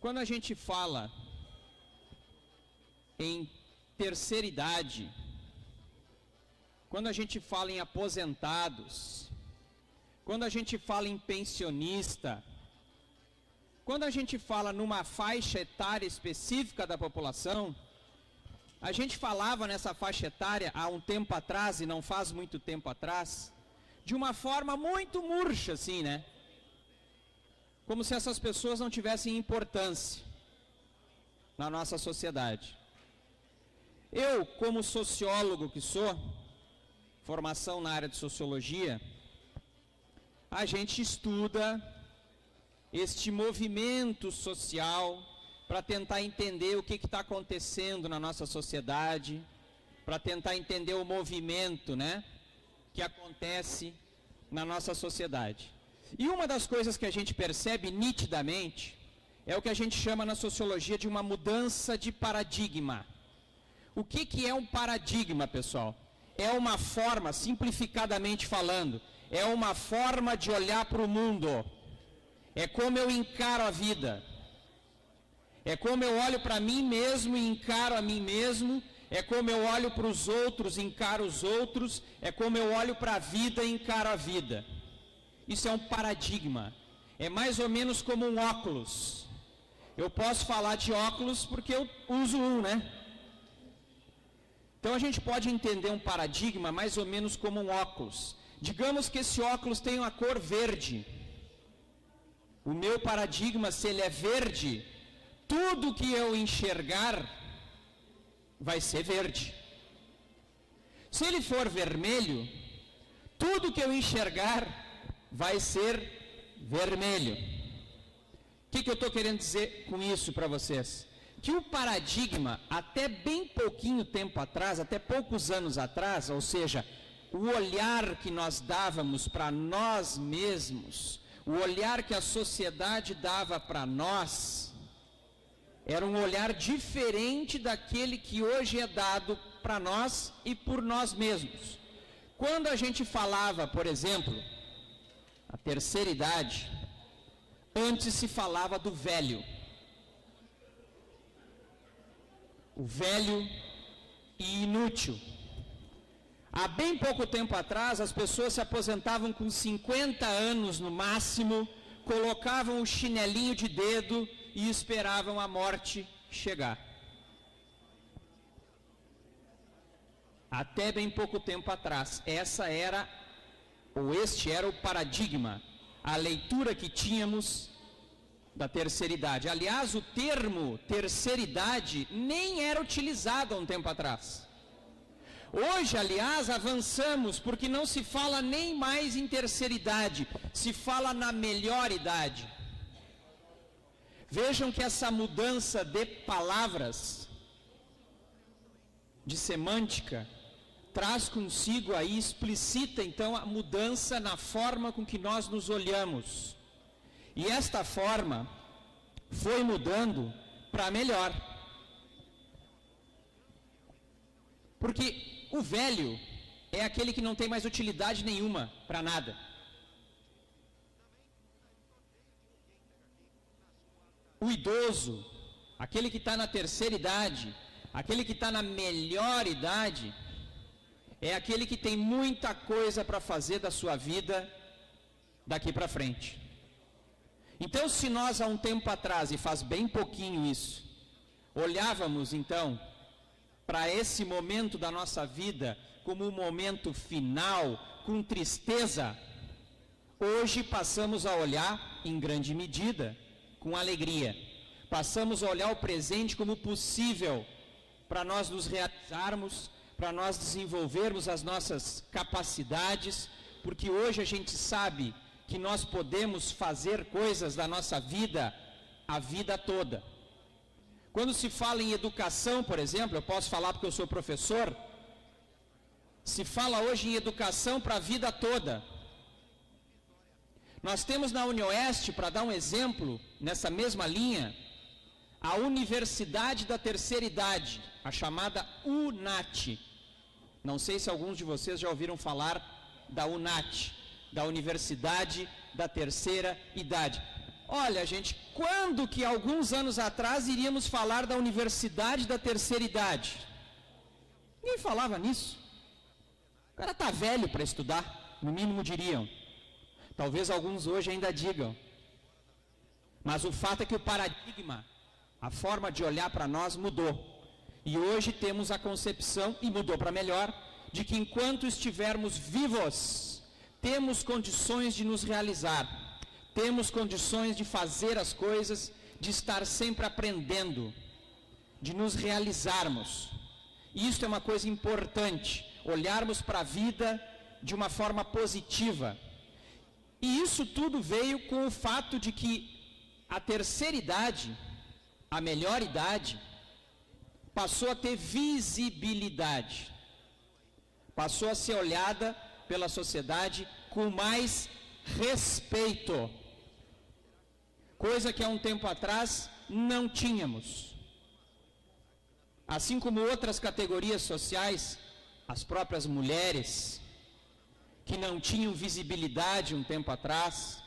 Quando a gente fala em terceira idade, quando a gente fala em aposentados, quando a gente fala em pensionista, quando a gente fala numa faixa etária específica da população, a gente falava nessa faixa etária há um tempo atrás, e não faz muito tempo atrás, de uma forma muito murcha, assim, né? Como se essas pessoas não tivessem importância na nossa sociedade. Eu, como sociólogo que sou, formação na área de sociologia, a gente estuda este movimento social para tentar entender o que está acontecendo na nossa sociedade, para tentar entender o movimento, né, que acontece na nossa sociedade. E uma das coisas que a gente percebe nitidamente é o que a gente chama na sociologia de uma mudança de paradigma. O que é um paradigma, pessoal? É uma forma, simplificadamente falando, é uma forma de olhar para o mundo. É como eu encaro a vida. É como eu olho para mim mesmo e encaro a mim mesmo. É como eu olho para os outros e encaro os outros. É como eu olho para a vida e encaro a vida. Isso é um paradigma. É mais ou menos como um óculos. Eu posso falar de óculos porque eu uso um, né? Então a gente pode entender um paradigma mais ou menos como um óculos. Digamos que esse óculos tem uma cor verde. O meu paradigma, se ele é verde, tudo que eu enxergar vai ser verde. Se ele for vermelho, tudo que eu enxergar vai ser vermelho. O que eu estou querendo dizer com isso para vocês? Que o paradigma, até bem pouquinho tempo atrás, até poucos anos atrás, ou seja, o olhar que nós dávamos para nós mesmos, o olhar que a sociedade dava para nós, era um olhar diferente daquele que hoje é dado para nós e por nós mesmos. Quando a gente falava, por exemplo, a terceira idade, antes se falava do velho. O velho e inútil. Há bem pouco tempo atrás, as pessoas se aposentavam com 50 anos no máximo, colocavam o chinelinho de dedo e esperavam a morte chegar. Até bem pouco tempo atrás, este era o paradigma, a leitura que tínhamos da terceira idade. Aliás, o termo terceira idade nem era utilizado há um tempo atrás. Hoje, aliás, avançamos, porque não se fala nem mais em terceira idade, se fala na melhor idade. Vejam que essa mudança de palavras, de semântica, traz consigo aí, explicita então a mudança na forma com que nós nos olhamos. E esta forma foi mudando para melhor. Porque o velho é aquele que não tem mais utilidade nenhuma para nada. O idoso, aquele que está na terceira idade, aquele que está na melhor idade, é aquele que tem muita coisa para fazer da sua vida daqui para frente. Então, se nós há um tempo atrás, e faz bem pouquinho isso, olhávamos então para esse momento da nossa vida como um momento final, com tristeza, hoje passamos a olhar, em grande medida, com alegria. Passamos a olhar o presente como possível para nós nos realizarmos, para nós desenvolvermos as nossas capacidades, porque hoje a gente sabe que nós podemos fazer coisas da nossa vida a vida toda. Quando se fala em educação, por exemplo, eu posso falar porque eu sou professor, se fala hoje em educação para a vida toda. Nós temos na UniOeste, para dar um exemplo, nessa mesma linha, a Universidade da Terceira Idade, a chamada UNAT. Não sei se alguns de vocês já ouviram falar da UNAT, da Universidade da Terceira Idade. olha, gente, quando que alguns anos atrás iríamos falar da universidade da terceira idade? Ninguém falava nisso. O cara está velho para estudar, no mínimo diriam. Talvez alguns hoje ainda digam. Mas o fato é que o paradigma, a forma de olhar para nós mudou. E hoje temos a concepção, e mudou para melhor, de que enquanto estivermos vivos, temos condições de nos realizar, temos condições de fazer as coisas, de estar sempre aprendendo, de nos realizarmos. E isso é uma coisa importante, olharmos para a vida de uma forma positiva. E isso tudo veio com o fato de que a terceira idade, a melhor idade, passou a ter visibilidade, passou a ser olhada pela sociedade com mais respeito, coisa que há um tempo atrás não tínhamos. Assim como outras categorias sociais, as próprias mulheres, que não tinham visibilidade um tempo atrás,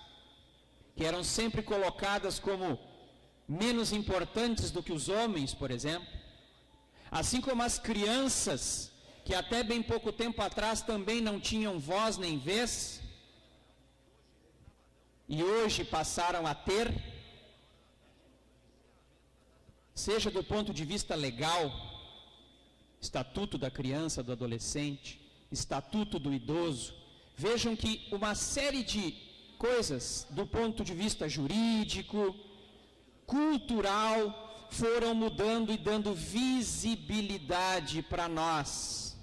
que eram sempre colocadas como menos importantes do que os homens, por exemplo. Assim como as crianças, que até bem pouco tempo atrás também não tinham voz nem vez, e hoje passaram a ter, seja do ponto de vista legal, Estatuto da Criança, do Adolescente, Estatuto do Idoso. Vejam que uma série de coisas do ponto de vista jurídico, cultural, foram mudando e dando visibilidade para nós,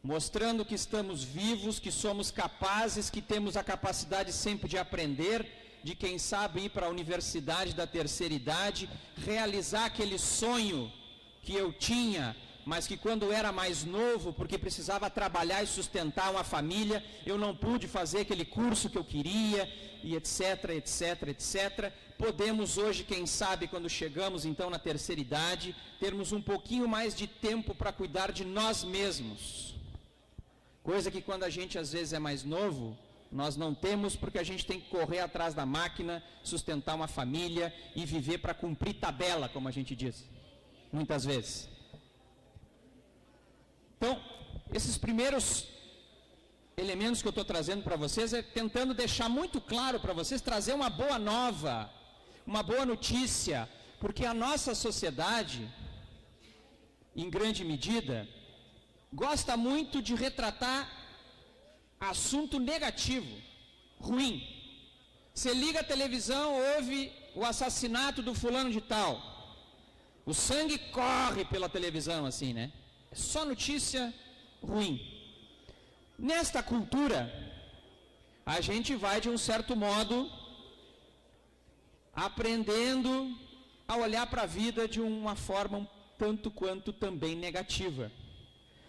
mostrando que estamos vivos, que somos capazes, que temos a capacidade sempre de aprender, de quem sabe ir para a universidade da terceira idade, realizar aquele sonho que eu tinha, mas que quando era mais novo, porque precisava trabalhar e sustentar uma família, eu não pude fazer aquele curso que eu queria, e etc, etc, etc. Podemos hoje, quem sabe, quando chegamos então na terceira idade, termos um pouquinho mais de tempo para cuidar de nós mesmos. Coisa que quando a gente às vezes é mais novo, nós não temos, porque a gente tem que correr atrás da máquina, sustentar uma família e viver para cumprir tabela, como a gente diz, muitas vezes. Então, esses primeiros elementos que eu estou trazendo para vocês é tentando deixar muito claro para vocês, trazer uma boa nova, uma boa notícia, porque a nossa sociedade, em grande medida, gosta muito de retratar assunto negativo, ruim. Você liga a televisão, ouve o assassinato do fulano de tal. O sangue corre pela televisão assim, né? É só notícia ruim. Nesta cultura, a gente vai de um certo modo aprendendo a olhar para a vida de uma forma um tanto quanto também negativa.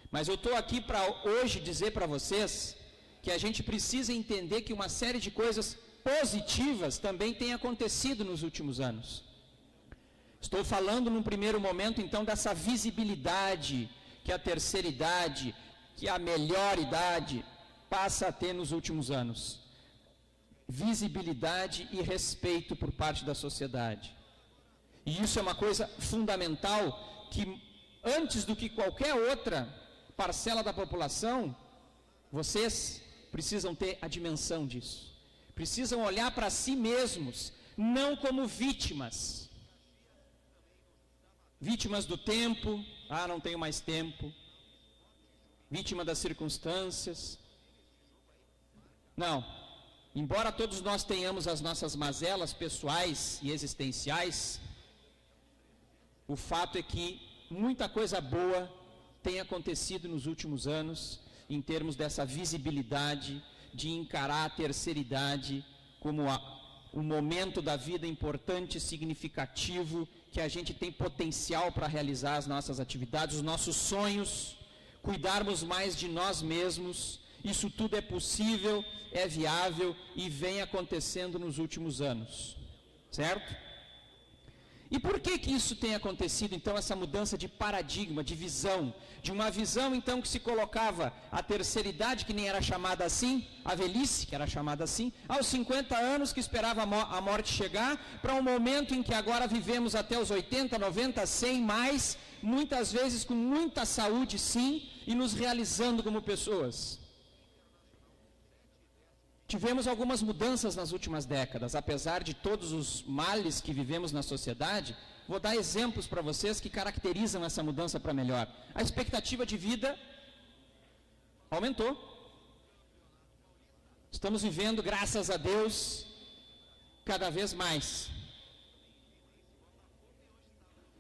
Mas eu estou aqui para hoje dizer para vocês que a gente precisa entender que uma série de coisas positivas também tem acontecido nos últimos anos. Estou falando num primeiro momento então dessa visibilidade que a terceira idade, que a melhor idade passa a ter nos últimos anos. Visibilidade e respeito por parte da sociedade. E isso é uma coisa fundamental que antes do que qualquer outra parcela da população, vocês precisam ter a dimensão disso. Precisam olhar para si mesmos, não como vítimas. Vítimas do tempo, não tenho mais tempo. Vítima das circunstâncias. Não. Embora todos nós tenhamos as nossas mazelas pessoais e existenciais, o fato é que muita coisa boa tem acontecido nos últimos anos, em termos dessa visibilidade, de encarar a terceira idade como um momento da vida importante, significativo, que a gente tem potencial para realizar as nossas atividades, os nossos sonhos, cuidarmos mais de nós mesmos. Isso tudo é possível, é viável e vem acontecendo nos últimos anos, certo? E por que que isso tem acontecido, então, essa mudança de paradigma, de visão? De uma visão, então, que se colocava a terceira idade, que nem era chamada assim, a velhice, que era chamada assim, aos 50 anos, que esperava a morte chegar, para um momento em que agora vivemos até os 80, 90, 100, mais, muitas vezes com muita saúde, sim, e nos realizando como pessoas. Tivemos algumas mudanças nas últimas décadas, apesar de todos os males que vivemos na sociedade. Vou dar exemplos para vocês que caracterizam essa mudança para melhor. A expectativa de vida aumentou. Estamos vivendo, graças a Deus, cada vez mais.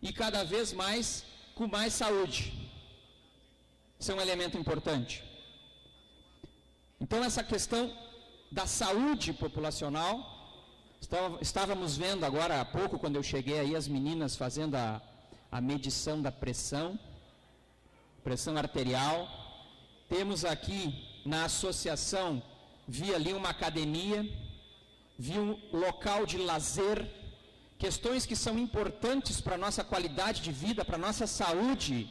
E cada vez mais com mais saúde. Isso é um elemento importante. Então, essa questão da saúde populacional, estávamos vendo agora há pouco, quando eu cheguei aí, as meninas fazendo a medição da pressão arterial. Temos aqui na associação, vi ali uma academia, vi um local de lazer, questões que são importantes para a nossa qualidade de vida, para a nossa saúde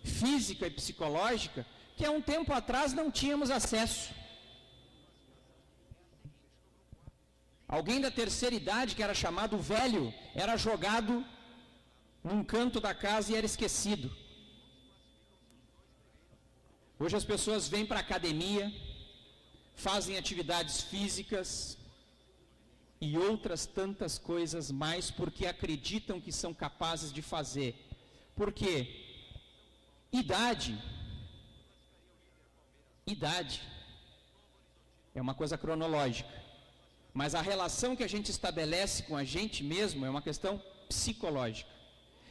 física e psicológica, que há um tempo atrás não tínhamos acesso. Alguém da terceira idade, que era chamado velho, era jogado num canto da casa e era esquecido. Hoje as pessoas vêm para a academia, fazem atividades físicas e outras tantas coisas mais, porque acreditam que são capazes de fazer. Por quê? Idade é uma coisa cronológica. Mas a relação que a gente estabelece com a gente mesmo é uma questão psicológica.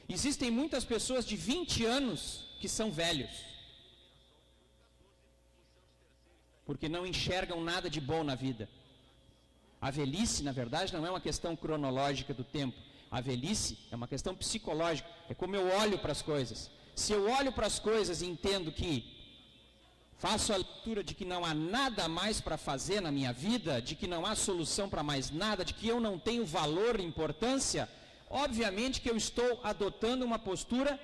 Existem muitas pessoas de 20 anos que são velhos, porque não enxergam nada de bom na vida. A velhice, na verdade, não é uma questão cronológica do tempo. A velhice é uma questão psicológica. É como eu olho para as coisas. Se eu olho para as coisas e entendo que faço a leitura de que não há nada mais para fazer na minha vida, de que não há solução para mais nada, de que eu não tenho valor e importância, obviamente que eu estou adotando uma postura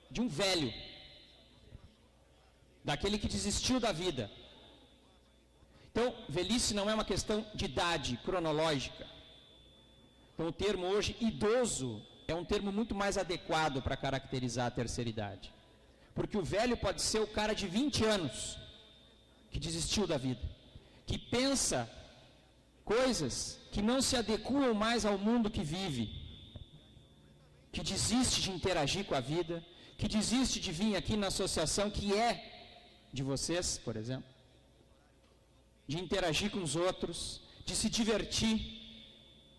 de um velho, daquele que desistiu da vida. Então, velhice não é uma questão de idade cronológica. Então, o termo hoje, idoso, é um termo muito mais adequado para caracterizar a terceira idade. Porque o velho pode ser o cara de 20 anos, que desistiu da vida, que pensa coisas que não se adequam mais ao mundo que vive, que desiste de interagir com a vida, que desiste de vir aqui na associação que é de vocês, por exemplo, de interagir com os outros, de se divertir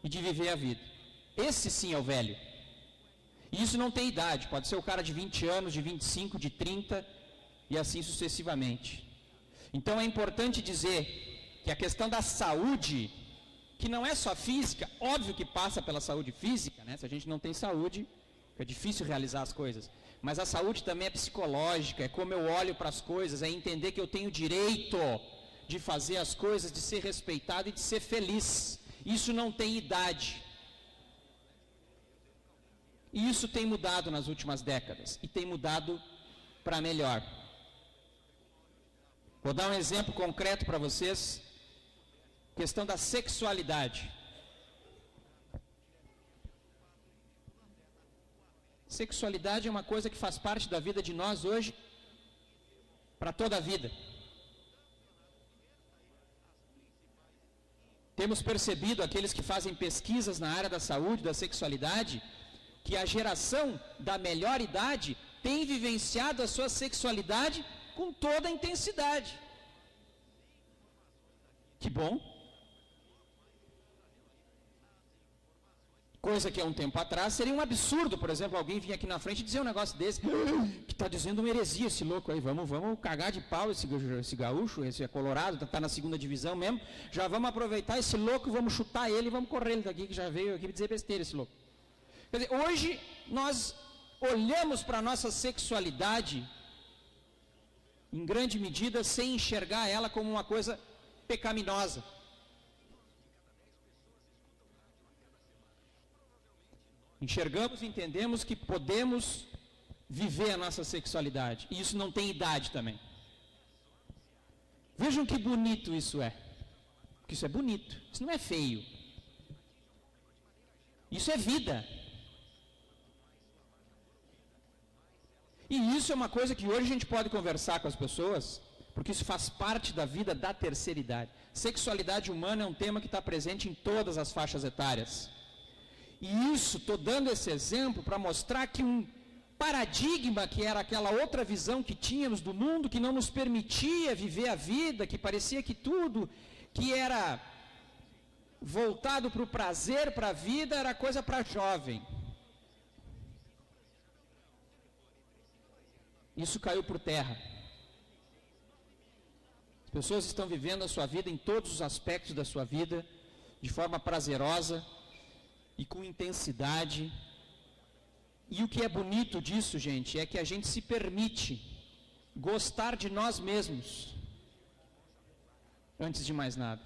e de viver a vida. Esse sim é o velho. E isso não tem idade, pode ser o cara de 20 anos, de 25, de 30 e assim sucessivamente. Então é importante dizer que a questão da saúde, que não é só física, óbvio que passa pela saúde física, né? Se a gente não tem saúde, é difícil realizar as coisas. Mas a saúde também é psicológica, é como eu olho para as coisas, é entender que eu tenho direito de fazer as coisas, de ser respeitado e de ser feliz. Isso não tem idade. E isso tem mudado nas últimas décadas, e tem mudado para melhor. Vou dar um exemplo concreto para vocês, questão da sexualidade. Sexualidade é uma coisa que faz parte da vida de nós hoje, para toda a vida. Temos percebido, aqueles que fazem pesquisas na área da saúde, da sexualidade, que a geração da melhor idade tem vivenciado a sua sexualidade com toda a intensidade. Que bom. Coisa que há um tempo atrás seria um absurdo, por exemplo, alguém vir aqui na frente e dizer um negócio desse, que está dizendo uma heresia esse louco aí, vamos cagar de pau esse gaúcho, esse é colorado, está na segunda divisão mesmo, já vamos aproveitar esse louco, vamos chutar ele e vamos correr ele daqui, que já veio aqui dizer besteira esse louco. Quer dizer, hoje nós olhamos para a nossa sexualidade, em grande medida, sem enxergar ela como uma coisa pecaminosa. Enxergamos e entendemos que podemos viver a nossa sexualidade. E isso não tem idade também. Vejam que bonito isso é. Porque isso é bonito. Isso não é feio. Isso é vida. E isso é uma coisa que hoje a gente pode conversar com as pessoas, porque isso faz parte da vida da terceira idade. Sexualidade humana é um tema que está presente em todas as faixas etárias. E isso, estou dando esse exemplo para mostrar que um paradigma, que era aquela outra visão que tínhamos do mundo, que não nos permitia viver a vida, que parecia que tudo que era voltado para o prazer, para a vida, era coisa para jovem. Isso caiu por terra. As pessoas estão vivendo a sua vida em todos os aspectos da sua vida, de forma prazerosa e com intensidade. E o que é bonito disso, gente, é que a gente se permite gostar de nós mesmos, antes de mais nada.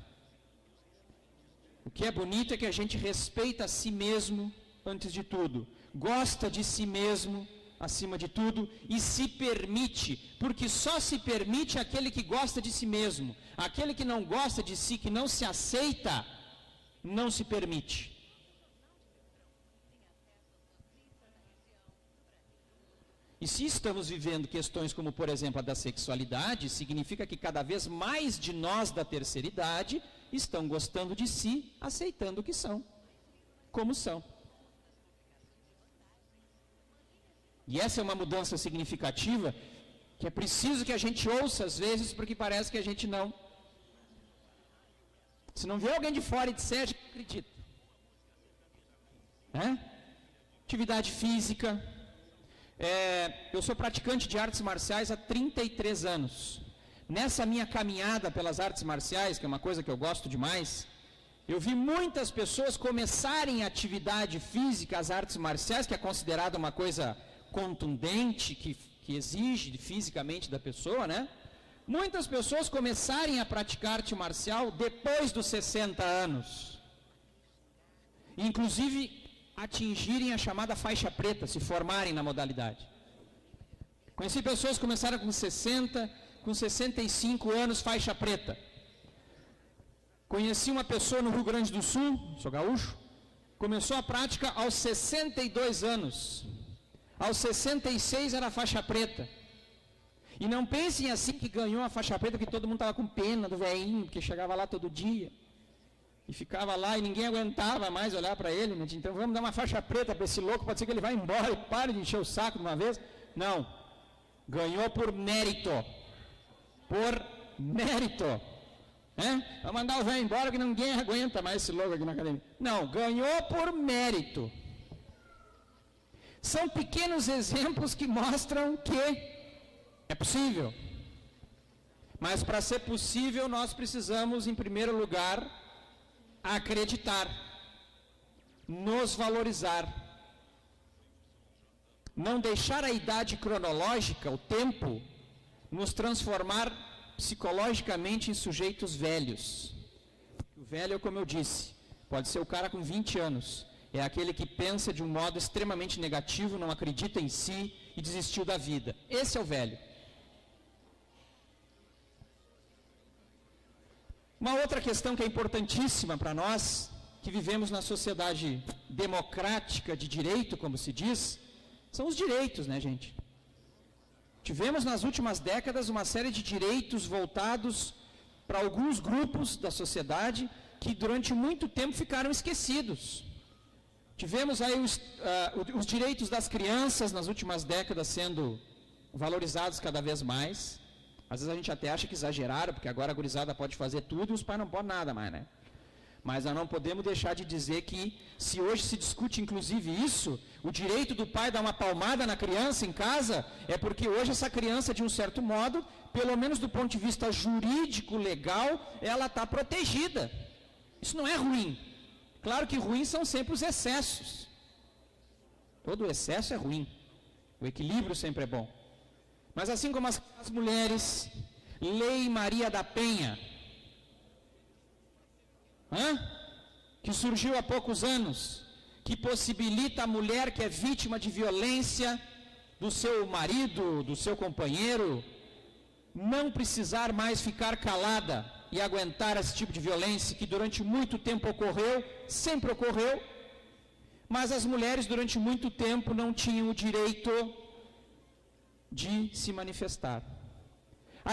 O que é bonito é que a gente respeita a si mesmo, antes de tudo. Gosta de si mesmo, acima de tudo, e se permite, porque só se permite aquele que gosta de si mesmo. Aquele que não gosta de si, que não se aceita, não se permite. E se estamos vivendo questões como, por exemplo, a da sexualidade, significa que cada vez mais de nós da terceira idade estão gostando de si, aceitando o que são, como são. E essa é uma mudança significativa, que é preciso que a gente ouça às vezes, porque parece que a gente não. Se não vier alguém de fora e disser, a gente acredita. Atividade física. Eu sou praticante de artes marciais há 33 anos. Nessa minha caminhada pelas artes marciais, que é uma coisa que eu gosto demais, eu vi muitas pessoas começarem a atividade física, as artes marciais, que é considerada uma coisa contundente, que exige fisicamente da pessoa, né? Muitas pessoas começarem a praticar arte marcial depois dos 60 anos. Inclusive atingirem a chamada faixa preta, se formarem na modalidade. Conheci pessoas que começaram com 60, com 65 anos, faixa preta. Conheci uma pessoa no Rio Grande do Sul, sou gaúcho, começou a prática aos 62 anos. Aos 66 era faixa preta. E não pensem assim que ganhou a faixa preta porque todo mundo estava com pena do velhinho, porque chegava lá todo dia. E ficava lá e ninguém aguentava mais olhar para ele, né? Então vamos dar uma faixa preta para esse louco, pode ser que ele vá embora e pare de encher o saco de uma vez. Não. Ganhou por mérito. Por mérito. Vamos mandar o velho embora que ninguém aguenta mais esse louco aqui na academia. Não, ganhou por mérito. São pequenos exemplos que mostram que é possível. Mas para ser possível, nós precisamos, em primeiro lugar, acreditar, nos valorizar, não deixar a idade cronológica, o tempo, nos transformar psicologicamente em sujeitos velhos. O velho, como eu disse, pode ser o cara com 20 anos, é aquele que pensa de um modo extremamente negativo, não acredita em si e desistiu da vida. Esse é o velho. Uma outra questão que é importantíssima para nós, que vivemos na sociedade democrática de direito, como se diz, são os direitos, né, gente? Tivemos nas últimas décadas uma série de direitos voltados para alguns grupos da sociedade que durante muito tempo ficaram esquecidos. Tivemos aí os direitos das crianças nas últimas décadas sendo valorizados cada vez mais. Às vezes a gente até acha que exageraram, porque agora a gurizada pode fazer tudo e os pais não podem nada mais, né? Mas nós não podemos deixar de dizer que, se hoje se discute inclusive isso, o direito do pai dar uma palmada na criança em casa, é porque hoje essa criança, de um certo modo, pelo menos do ponto de vista jurídico, legal, ela está protegida. Isso não é ruim. Claro que ruins são sempre os excessos. Todo excesso é ruim. O equilíbrio sempre é bom. Mas assim como as mulheres, Lei Maria da Penha, que surgiu há poucos anos, que possibilita a mulher que é vítima de violência do seu marido, do seu companheiro, não precisar mais ficar calada e aguentar esse tipo de violência que durante muito tempo ocorreu, sempre ocorreu, mas as mulheres durante muito tempo não tinham o direito de se manifestar.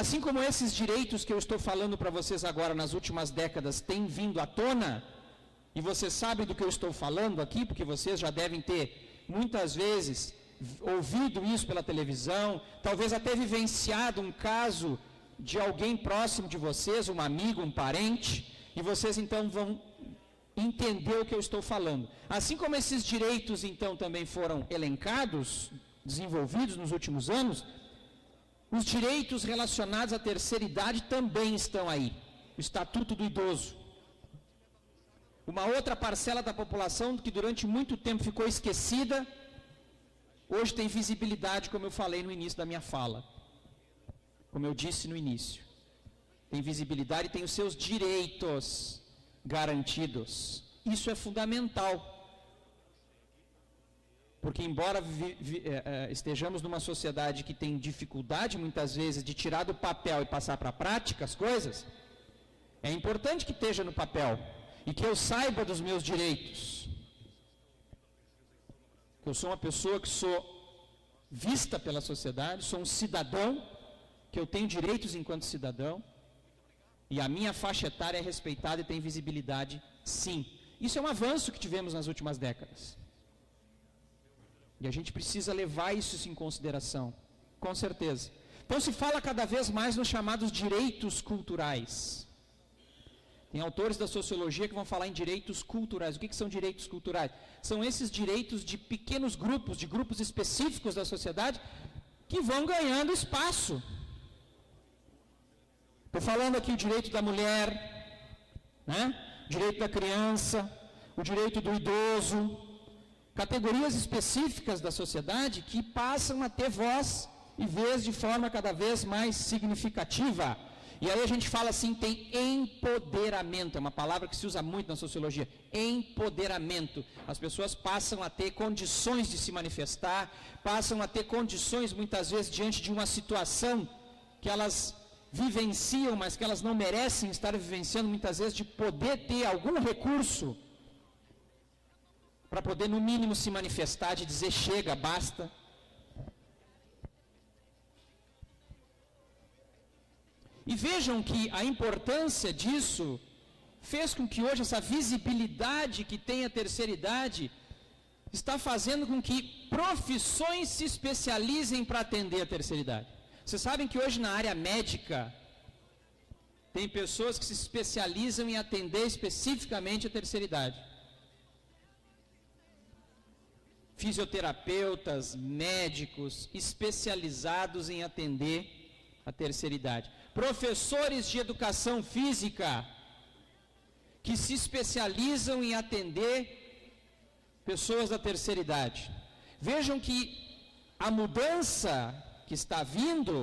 Assim como esses direitos que eu estou falando para vocês agora nas últimas décadas têm vindo à tona, e vocês sabem do que eu estou falando aqui, porque vocês já devem ter muitas vezes ouvido isso pela televisão, talvez até vivenciado um caso de alguém próximo de vocês, um amigo, um parente, e vocês então vão entender o que eu estou falando. Assim como esses direitos então também foram elencados, desenvolvidos nos últimos anos, os direitos relacionados à terceira idade também estão aí. O Estatuto do Idoso. Uma outra parcela da população que durante muito tempo ficou esquecida, hoje tem visibilidade, como eu falei no início da minha fala. Como eu disse no início. Tem visibilidade e tem os seus direitos garantidos. Isso é fundamental. Porque embora estejamos numa sociedade que tem dificuldade muitas vezes de tirar do papel e passar para a prática as coisas, é importante que esteja no papel e que eu saiba dos meus direitos. Eu sou uma pessoa que sou vista pela sociedade, sou um cidadão, que eu tenho direitos enquanto cidadão, e a minha faixa etária é respeitada e tem visibilidade, sim. Isso é um avanço que tivemos nas últimas décadas. E a gente precisa levar isso em consideração, com certeza. Então se fala cada vez mais nos chamados direitos culturais. Tem autores da sociologia que vão falar em direitos culturais. O que são direitos culturais? São esses direitos de pequenos grupos, de grupos específicos da sociedade, que vão ganhando espaço. Estou falando aqui o direito da mulher, né? O direito da criança, o direito do idoso, categorias específicas da sociedade que passam a ter voz e vez de forma cada vez mais significativa. E aí a gente fala assim, tem empoderamento, é uma palavra que se usa muito na sociologia, empoderamento. As pessoas passam a ter condições de se manifestar, passam a ter condições muitas vezes diante de uma situação que elas vivenciam, mas que elas não merecem estar vivenciando muitas vezes, de poder ter algum recurso para poder no mínimo se manifestar, de dizer chega, basta. E vejam que a importância disso fez com que hoje essa visibilidade que tem a terceira idade está fazendo com que profissões se especializem para atender a terceira idade. Vocês sabem que hoje na área médica tem pessoas que se especializam em atender especificamente a terceira idade. Fisioterapeutas, médicos especializados em atender a terceira idade. Professores de educação física que se especializam em atender pessoas da terceira idade. Vejam que a mudança que está vindo,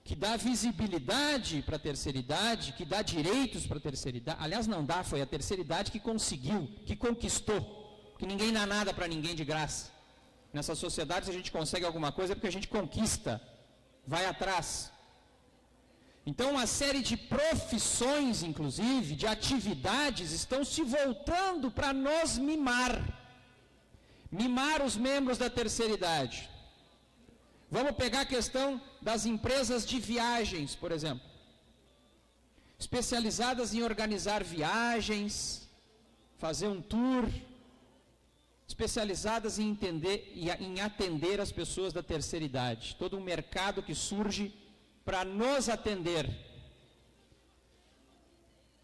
que dá visibilidade para a terceira idade, que dá direitos para a terceira idade, aliás não dá, foi a terceira idade que conseguiu, que conquistou, que ninguém dá nada para ninguém de graça. Nessa sociedade, se a gente consegue alguma coisa é porque a gente conquista, vai atrás. Então, uma série de profissões, inclusive, de atividades, estão se voltando para nos mimar. Mimar os membros da terceira idade. Vamos pegar a questão das empresas de viagens, por exemplo. Especializadas em organizar viagens, fazer um tour, especializadas em entender e em atender as pessoas da terceira idade. Todo um mercado que surge para nos atender.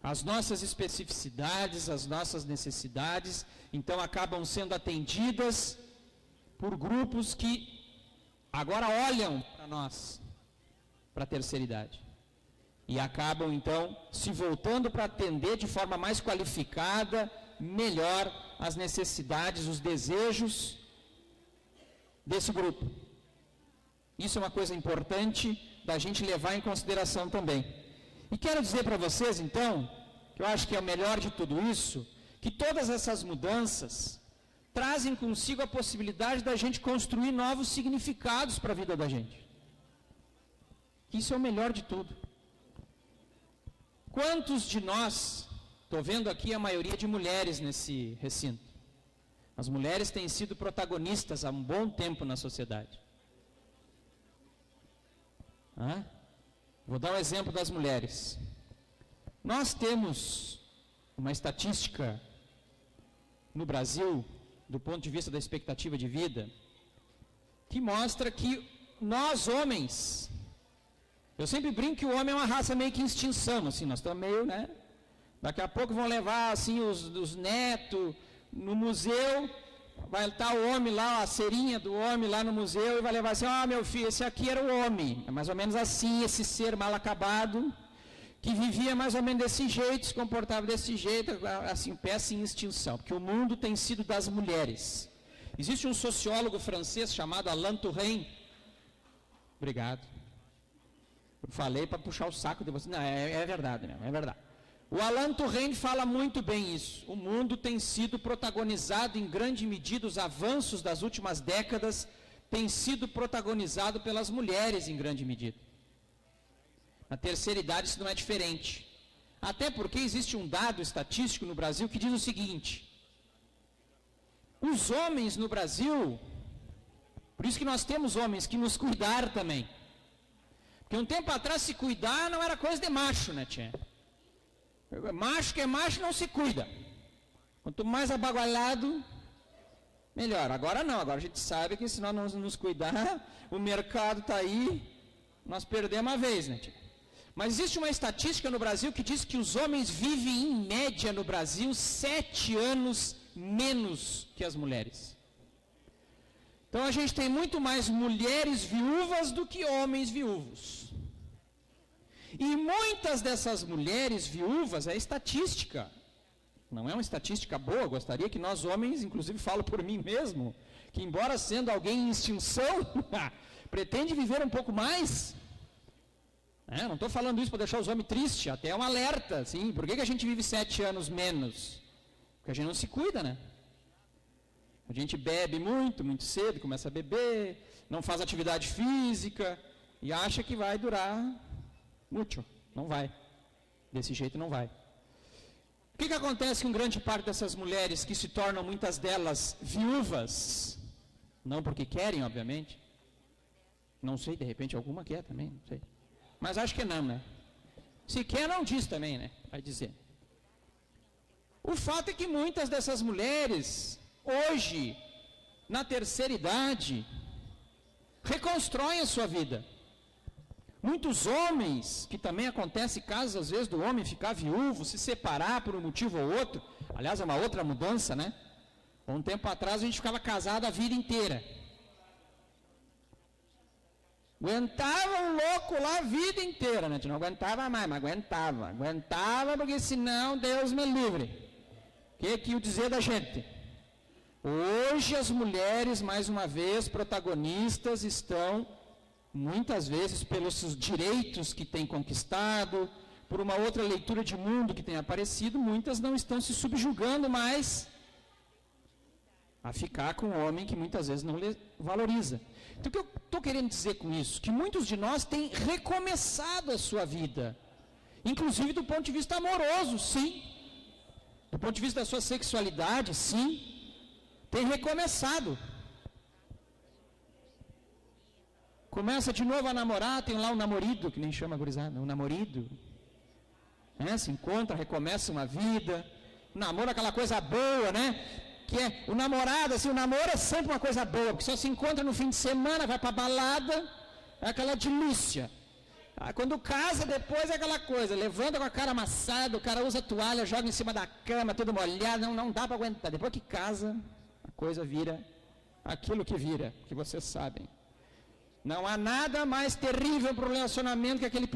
As nossas especificidades, as nossas necessidades, então acabam sendo atendidas por grupos que agora olham para nós, para a terceira idade. E acabam então se voltando para atender de forma mais qualificada, melhor, as necessidades, os desejos desse grupo. Isso é uma coisa importante da gente levar em consideração também. E quero dizer para vocês, então, que eu acho que é o melhor de tudo isso, que todas essas mudanças, trazem consigo a possibilidade da gente construir novos significados para a vida da gente. Isso é o melhor de tudo. Quantos de nós, estou vendo aqui a maioria de mulheres nesse recinto, as mulheres têm sido protagonistas há um bom tempo na sociedade. Vou dar um exemplo das mulheres. Nós temos uma estatística no Brasil, do ponto de vista da expectativa de vida, que mostra que nós, homens, eu sempre brinco que o homem é uma raça meio que em extinção, assim, nós estamos meio, né? Daqui a pouco vão levar, assim, os netos no museu, vai estar o homem lá, a cerinha do homem lá no museu, e vai levar assim, meu filho, esse aqui era o homem. É mais ou menos assim, esse ser mal acabado, que vivia mais ou menos desse jeito, se comportava desse jeito, assim, peça em extinção, porque o mundo tem sido das mulheres. Existe um sociólogo francês chamado Alain Touraine. Obrigado. Eu falei para puxar o saco de você. Não, é verdade mesmo, é verdade. O Alain Touraine fala muito bem isso. O mundo tem sido protagonizado em grande medida, os avanços das últimas décadas têm sido protagonizado pelas mulheres em grande medida. Na terceira idade isso não é diferente. Até porque existe um dado estatístico no Brasil que diz o seguinte: os homens no Brasil, por isso que nós temos homens que nos cuidar também. Porque um tempo atrás se cuidar não era coisa de macho, né, tia? Macho que é macho não se cuida. Quanto mais abagualhado, melhor. Agora não, agora a gente sabe que se nós não nos cuidar, o mercado está aí, nós perdemos a vez, né, tia? Mas existe uma estatística no Brasil que diz que os homens vivem, em média, no Brasil, 7 anos menos que as mulheres. Então a gente tem muito mais mulheres viúvas do que homens viúvos. E muitas dessas mulheres viúvas, é estatística, não é uma estatística boa, gostaria que nós homens, inclusive falo por mim mesmo, que embora sendo alguém em extinção, pretende viver um pouco mais. Não estou falando isso para deixar os homens tristes, até é um alerta, sim. Por que a gente vive 7 anos menos? Porque a gente não se cuida, né? A gente bebe muito, muito cedo, começa a beber, não faz atividade física e acha que vai durar muito. Não vai. Desse jeito não vai. O que acontece com grande parte dessas mulheres que se tornam, muitas delas, viúvas? Não porque querem, obviamente. Não sei, de repente alguma quer também, não sei. Mas acho que não, né? Se quer, não diz também, né? Vai dizer. O fato é que muitas dessas mulheres, hoje, na terceira idade, reconstroem a sua vida. Muitos homens, que também acontece casos, às vezes, do homem ficar viúvo, se separar por um motivo ou outro. Aliás, é uma outra mudança, né? Um tempo atrás, a gente ficava casado a vida inteira. Aguentava um louco lá a vida inteira, né? A gente não aguentava mais, mas aguentava. Aguentava porque senão Deus me livre. O que o dizer da gente? Hoje as mulheres, mais uma vez, protagonistas, estão, muitas vezes, pelos seus direitos que têm conquistado, por uma outra leitura de mundo que tem aparecido, muitas não estão se subjugando mais a ficar com um homem que muitas vezes não lhe valoriza. Então o que eu estou querendo dizer com isso? Que muitos de nós têm recomeçado a sua vida, inclusive do ponto de vista amoroso, sim. Do ponto de vista da sua sexualidade, sim. Tem recomeçado. Começa de novo a namorar, tem lá um namorido, que nem chama a gurizada, um namorido. Se encontra, recomeça uma vida. Namoro, aquela coisa boa, né? Que é o namorado, assim, o namoro é sempre uma coisa boa, porque só se encontra no fim de semana, vai pra balada, é aquela delícia. Quando casa, depois é aquela coisa, levanta com a cara amassada, o cara usa toalha, joga em cima da cama, tudo molhado, não dá para aguentar. Depois que casa, a coisa vira aquilo que vira, que vocês sabem. Não há nada mais terrível para o relacionamento que aquele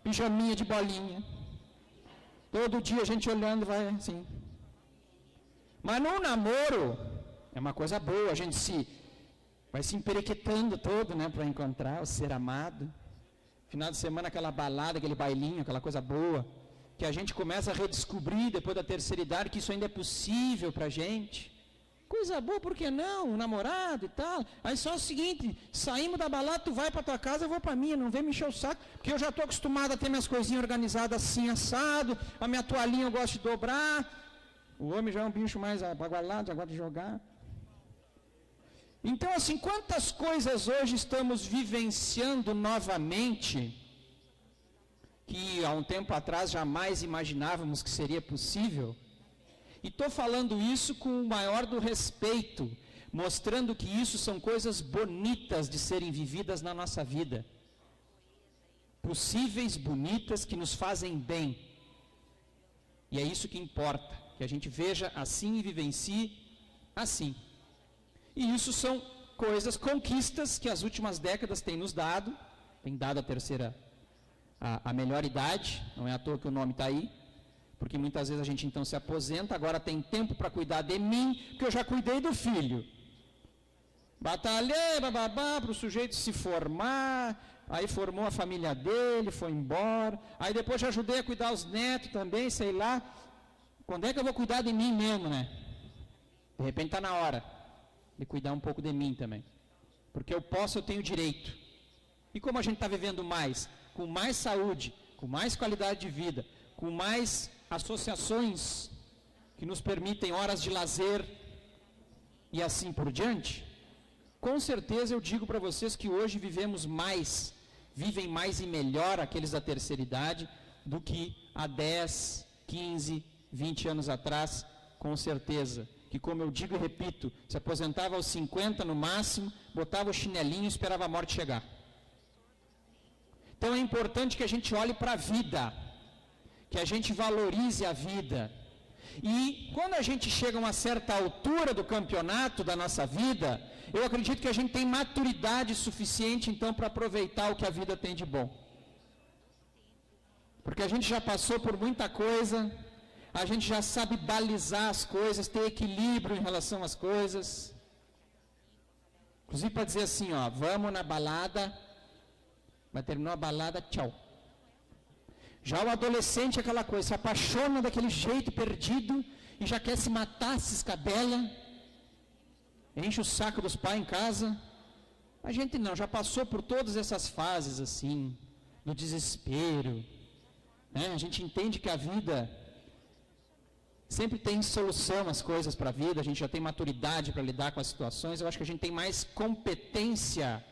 pijaminha de bolinha. Todo dia a gente olhando vai assim. Mas no namoro é uma coisa boa, a gente vai se emperequetando todo, né, para encontrar o ser amado. Final de semana aquela balada, aquele bailinho, aquela coisa boa, que a gente começa a redescobrir depois da terceira idade que isso ainda é possível para a gente. Coisa boa, por que não? Um namorado e tal. Aí só o seguinte, saímos da balada, tu vai para tua casa, eu vou para minha, não vem me encher o saco, porque eu já estou acostumado a ter minhas coisinhas organizadas assim, assado, a minha toalhinha eu gosto de dobrar. O homem já é um bicho mais aguardado, já gosta de jogar. Então, assim, quantas coisas hoje estamos vivenciando novamente, que há um tempo atrás jamais imaginávamos que seria possível? E estou falando isso com o maior do respeito, mostrando que isso são coisas bonitas de serem vividas na nossa vida. Possíveis, bonitas, que nos fazem bem. E é isso que importa, que a gente veja assim e vivencie assim. E isso são coisas, conquistas que as últimas décadas têm nos dado, tem dado a melhor idade, não é à toa que o nome está aí, porque muitas vezes a gente então se aposenta, agora tem tempo para cuidar de mim, porque eu já cuidei do filho. Batalhei, bababá, para o sujeito se formar, aí formou a família dele, foi embora, aí depois já ajudei a cuidar os netos também, sei lá. Quando é que eu vou cuidar de mim mesmo, né? De repente está na hora de cuidar um pouco de mim também. Porque eu posso, eu tenho direito. E como a gente está vivendo mais, com mais saúde, com mais qualidade de vida, com mais associações que nos permitem horas de lazer e assim por diante, com certeza eu digo para vocês que hoje vivem mais e melhor aqueles da terceira idade do que há 10, 15, 20 anos atrás, com certeza. Que, como eu digo e repito, se aposentava aos 50 no máximo, botava o chinelinho e esperava a morte chegar. Então é importante que a gente olhe para a vida, que a gente valorize a vida. E quando a gente chega a uma certa altura do campeonato da nossa vida, eu acredito que a gente tem maturidade suficiente então para aproveitar o que a vida tem de bom. Porque a gente já passou por muita coisa, a gente já sabe balizar as coisas, ter equilíbrio em relação às coisas. Inclusive para dizer assim, ó, vamos na balada, vai terminar a balada, tchau. Já o adolescente é aquela coisa, se apaixona daquele jeito perdido e já quer se matar, se escabela, enche o saco dos pais em casa. A gente não, já passou por todas essas fases assim, do desespero, né? A gente entende que a vida sempre tem solução as coisas para a vida, a gente já tem maturidade para lidar com as situações. Eu acho que a gente tem mais competência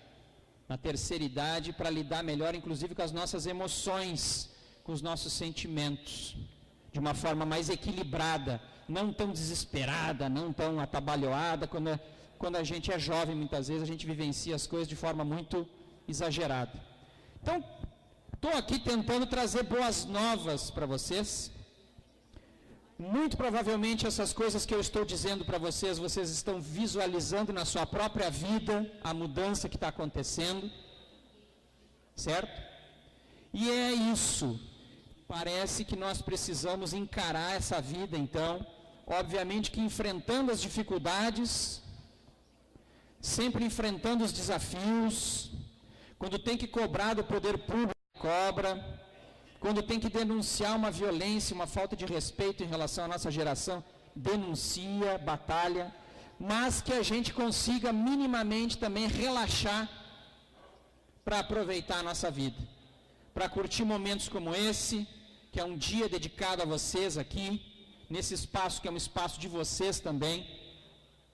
na terceira idade para lidar melhor, inclusive com as nossas emoções, com os nossos sentimentos, de uma forma mais equilibrada, não tão desesperada, não tão atabalhoada. Quando a gente é jovem, muitas vezes a gente vivencia as coisas de forma muito exagerada. Então, estou aqui tentando trazer boas novas para vocês. Muito provavelmente essas coisas que eu estou dizendo para vocês, vocês estão visualizando na sua própria vida a mudança que está acontecendo, certo? E é isso. Parece que nós precisamos encarar essa vida, então, obviamente que enfrentando as dificuldades, sempre enfrentando os desafios, quando tem que cobrar do poder público, cobra. Quando tem que denunciar uma violência, uma falta de respeito em relação à nossa geração, denuncia, batalha, mas que a gente consiga minimamente também relaxar para aproveitar a nossa vida, para curtir momentos como esse, que é um dia dedicado a vocês aqui, nesse espaço que é um espaço de vocês também,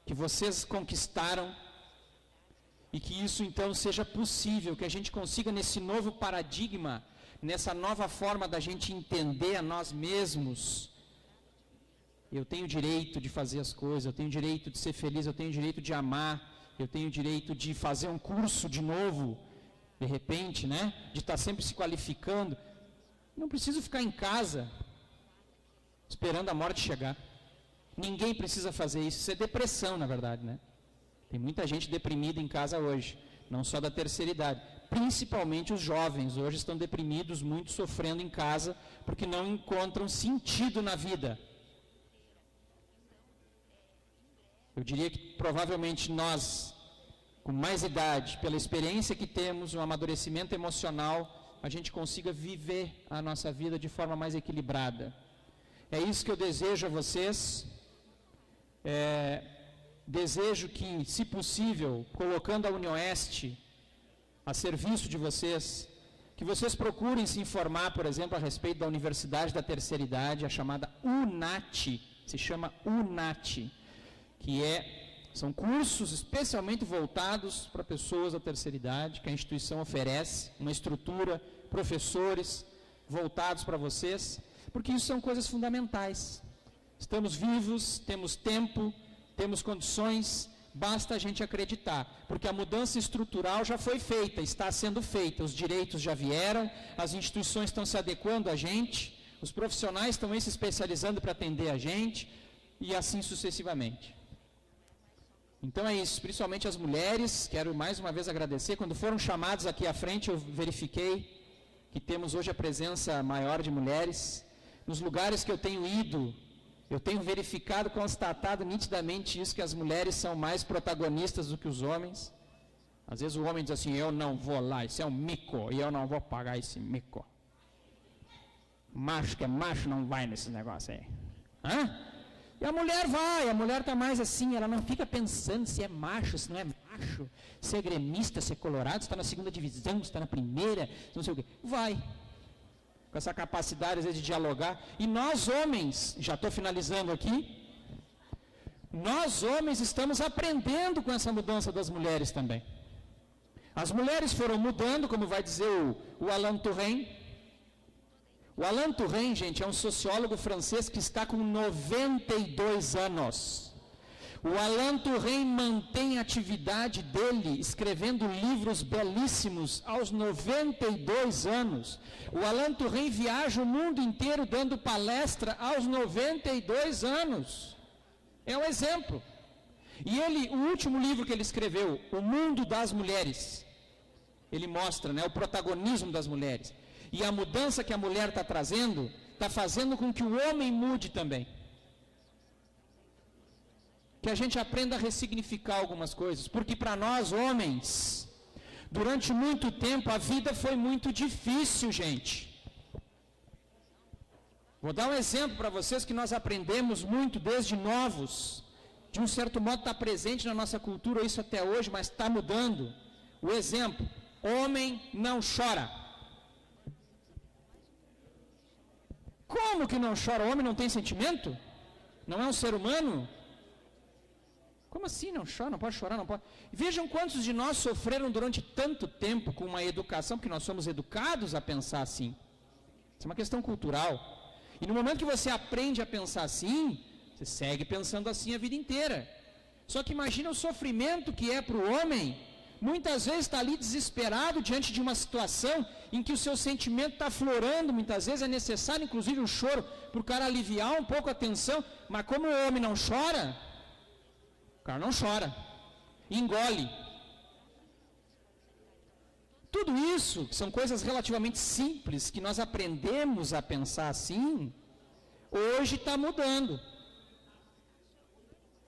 que vocês conquistaram, e que isso então seja possível, que a gente consiga nesse novo paradigma, nessa nova forma da gente entender a nós mesmos. Eu tenho direito de fazer as coisas, eu tenho direito de ser feliz, eu tenho direito de amar, eu tenho direito de fazer um curso de novo, de repente, né? De estar sempre se qualificando. Não preciso ficar em casa esperando a morte chegar. Ninguém precisa fazer isso. Isso é depressão, na verdade, né? Tem muita gente deprimida em casa hoje, não só da terceira idade. Principalmente os jovens hoje estão deprimidos, muito sofrendo em casa, porque não encontram sentido na vida. Eu diria que provavelmente nós, com mais idade, pela experiência que temos, um amadurecimento emocional, a gente consiga viver a nossa vida de forma mais equilibrada. É isso que eu desejo a vocês. desejo que, se possível, colocando a Unioeste a serviço de vocês, que vocês procurem se informar, por exemplo, a respeito da Universidade da Terceira Idade, a chamada UNAT, se chama UNAT, que são cursos especialmente voltados para pessoas da terceira idade, que a instituição oferece, uma estrutura, professores voltados para vocês, porque isso são coisas fundamentais. Estamos vivos, temos tempo, temos condições, basta a gente acreditar, porque a mudança estrutural já foi feita, está sendo feita, os direitos já vieram, as instituições estão se adequando a gente, os profissionais estão aí se especializando para atender a gente, e assim sucessivamente. Então é isso, principalmente as mulheres, quero mais uma vez agradecer, quando foram chamados aqui à frente, eu verifiquei que temos hoje a presença maior de mulheres, nos lugares que eu tenho ido, eu tenho verificado, constatado nitidamente isso, que as mulheres são mais protagonistas do que os homens. Às vezes o homem diz assim, eu não vou lá, isso é um mico, e eu não vou pagar esse mico. Macho que é macho não vai nesse negócio aí. Hã? E a mulher vai, a mulher está mais assim, ela não fica pensando se é macho, se não é macho, se é gremista, se é colorado, se está na segunda divisão, se está na primeira, não sei o quê. Vai. Com essa capacidade, às vezes, de dialogar. E nós, homens, já estou finalizando aqui, nós, homens, estamos aprendendo com essa mudança das mulheres também. As mulheres foram mudando, como vai dizer o Alain Touraine. O Alain Touraine, gente, é um sociólogo francês que está com 92 anos. O Alain Touraine mantém a atividade dele, escrevendo livros belíssimos aos 92 anos. O Alain Touraine viaja o mundo inteiro dando palestra aos 92 anos. É um exemplo. E o último livro que ele escreveu, O Mundo das Mulheres, ele mostra, o protagonismo das mulheres. E a mudança que a mulher está trazendo, está fazendo com que o homem mude também. Que a gente aprenda a ressignificar algumas coisas. Porque para nós, homens, durante muito tempo, a vida foi muito difícil, gente. Vou dar um exemplo para vocês que nós aprendemos muito desde novos. De um certo modo está presente na nossa cultura isso até hoje, mas está mudando. O exemplo, homem não chora. Como que não chora? O homem não tem sentimento? Não é um ser humano? Como assim não chora? Não pode chorar, não pode. Vejam quantos de nós sofreram durante tanto tempo com uma educação, porque nós somos educados a pensar assim. Isso é uma questão cultural. E no momento que você aprende a pensar assim, você segue pensando assim a vida inteira. Só que imagina o sofrimento que é para o homem, muitas vezes está ali desesperado diante de uma situação em que o seu sentimento está aflorando, muitas vezes é necessário inclusive um choro para o cara aliviar um pouco a tensão, mas como o homem não chora, o cara não chora, engole. Tudo isso são coisas relativamente simples que nós aprendemos a pensar assim, hoje está mudando.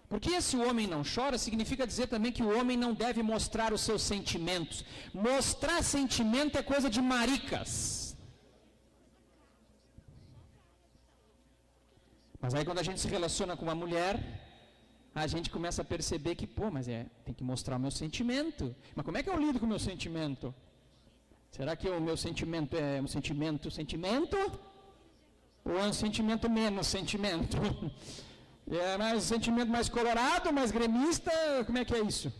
Porque esse homem não chora significa dizer também que o homem não deve mostrar os seus sentimentos. Mostrar sentimento é coisa de maricas. Mas aí quando a gente se relaciona com uma mulher, a gente começa a perceber que, mas tem que mostrar o meu sentimento. Mas como é que eu lido com o meu sentimento? Será que o meu sentimento é um sentimento? Ou é um sentimento menos sentimento? É mais sentimento mais colorado, mais gremista, como é que é isso?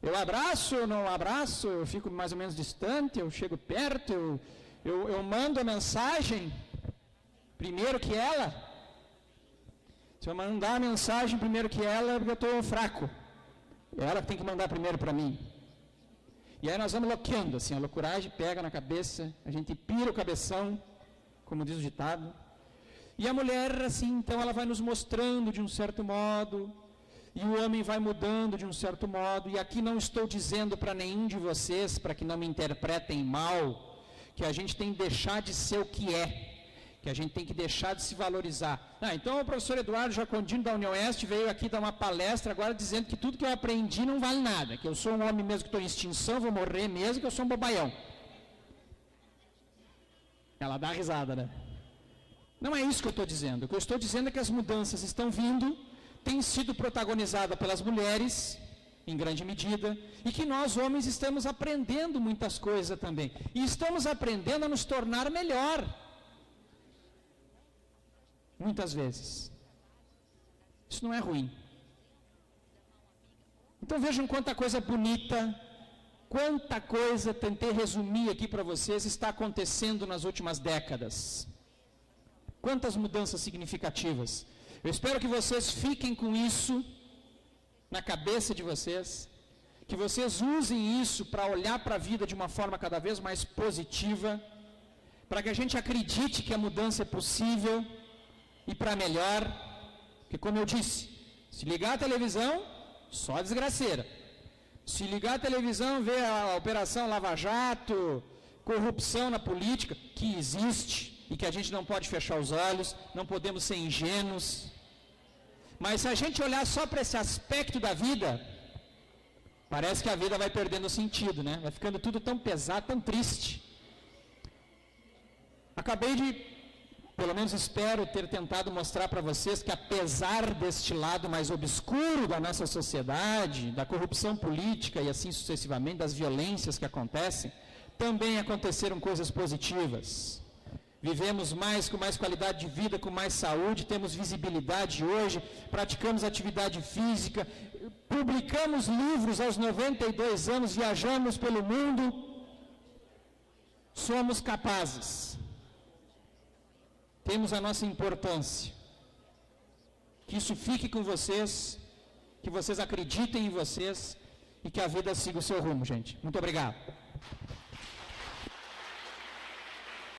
Eu abraço, eu não abraço, eu fico mais ou menos distante, eu chego perto, eu mando a mensagem primeiro que ela. Se eu mandar a mensagem primeiro que ela, é porque eu estou fraco. É ela que tem que mandar primeiro para mim. E aí nós vamos loqueando, assim, a loucuragem pega na cabeça, a gente pira o cabeção, como diz o ditado. E a mulher, assim, então ela vai nos mostrando de um certo modo, e o homem vai mudando de um certo modo, e aqui não estou dizendo para nenhum de vocês, para que não me interpretem mal, que a gente tem que deixar de ser o que é, que a gente tem que deixar de se valorizar. Então o professor Eduardo Jacondino da Unioeste veio aqui dar uma palestra agora dizendo que tudo que eu aprendi não vale nada, que eu sou um homem mesmo que estou em extinção, vou morrer mesmo, que eu sou um bobaião. Ela dá risada, né? Não é isso que eu estou dizendo. O que eu estou dizendo é que as mudanças estão vindo, tem sido protagonizada pelas mulheres, em grande medida, e que nós, homens, estamos aprendendo muitas coisas também. E estamos aprendendo a nos tornar melhor. Muitas vezes. Isso não é ruim. Então vejam quanta coisa bonita, quanta coisa, tentei resumir aqui para vocês, está acontecendo nas últimas décadas. Quantas mudanças significativas. Eu espero que vocês fiquem com isso na cabeça de vocês, que vocês usem isso para olhar para a vida de uma forma cada vez mais positiva, para que a gente acredite que a mudança é possível e para melhor, porque como eu disse, se ligar a televisão, só desgraceira. Se ligar a televisão, ver a Operação Lava Jato, corrupção na política, que existe e que a gente não pode fechar os olhos, não podemos ser ingênuos. Mas se a gente olhar só para esse aspecto da vida, parece que a vida vai perdendo sentido, né? Vai ficando tudo tão pesado, tão triste. Acabei de, pelo menos espero ter tentado mostrar para vocês que apesar deste lado mais obscuro da nossa sociedade, da corrupção política e assim sucessivamente, das violências que acontecem, também aconteceram coisas positivas. Vivemos mais, com mais qualidade de vida, com mais saúde, temos visibilidade hoje, praticamos atividade física, publicamos livros aos 92 anos, viajamos pelo mundo, somos capazes. Temos a nossa importância. Que isso fique com vocês, que vocês acreditem em vocês e que a vida siga o seu rumo, gente. Muito obrigado.